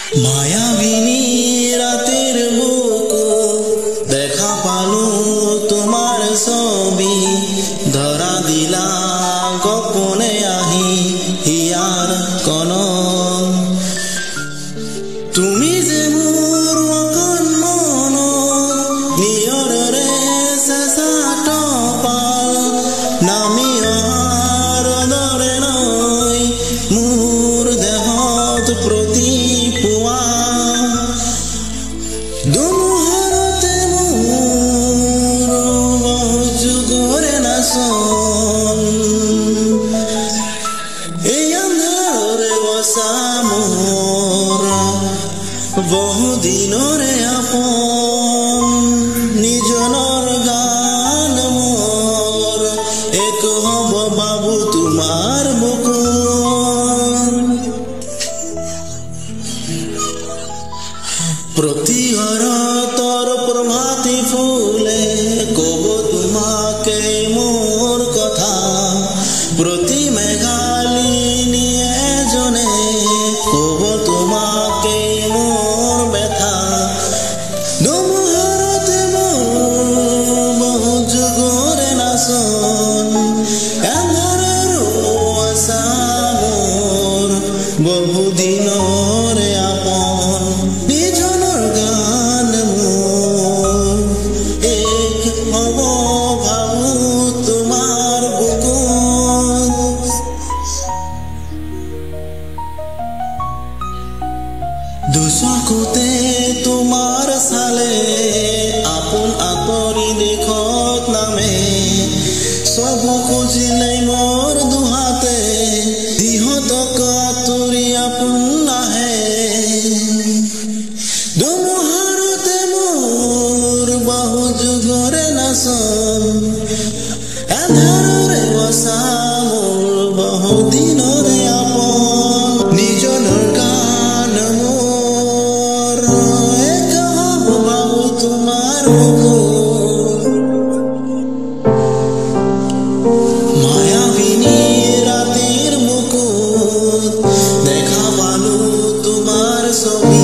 মায়াবিনী রাতের বুকু দেখা পালু তোমার ছবি ধরা দিলা গোপনে আহি হিয়ার কোন তুমি যে মোর অকন মন নিয়রে চেঁচা টপাল নামি অহাৰ দৰে নৈ মোৰ দেহত প্ৰতি পুৱা দুমুহূৰ্তে মোৰ যুগৰে নাচন এই আন্ধাৰৰে বচা মোৰ বহুদিনৰে আপোন নিজনৰ গান মোৰ এক হ'ব বাবু তোমাৰ বুকুৰ প্ৰতি ঘৰতৰ প্ৰভাতী ফুলে ক'ব তোমাকে মোৰ কথা প্ৰতি মেঘালিনীয়ে এজনে ক'ব তোমাকে মোৰ ব্যথা দুমুহূৰ্তে মোৰ বহু যুগৰে নাচন এন্ধাৰৰ আশা মোৰ বহুদিনৰে আপোন নিজনৰ গান মোৰ এক হ'ব ভাবো তোমাৰ বুকুত দুচকুতে তোমাৰ চালে আপোন আঁতৰি দেখত নামে চবু খুজিলে মোৰ দুহাতে সিহঁতক আঁতৰি আপোন নাহে দুমুহূৰ্তে মোৰ বহু যুগৰে নাচন এন্ধাৰৰে বচা মোৰ বহুদিনৰে আপোন নিজনৰ গান মোৰ এক হ'ব বাবু তোমাৰ বুকুত মায়াবিনী ৰাতিৰ বুকুত দেখা পালো তোমাৰ ছবি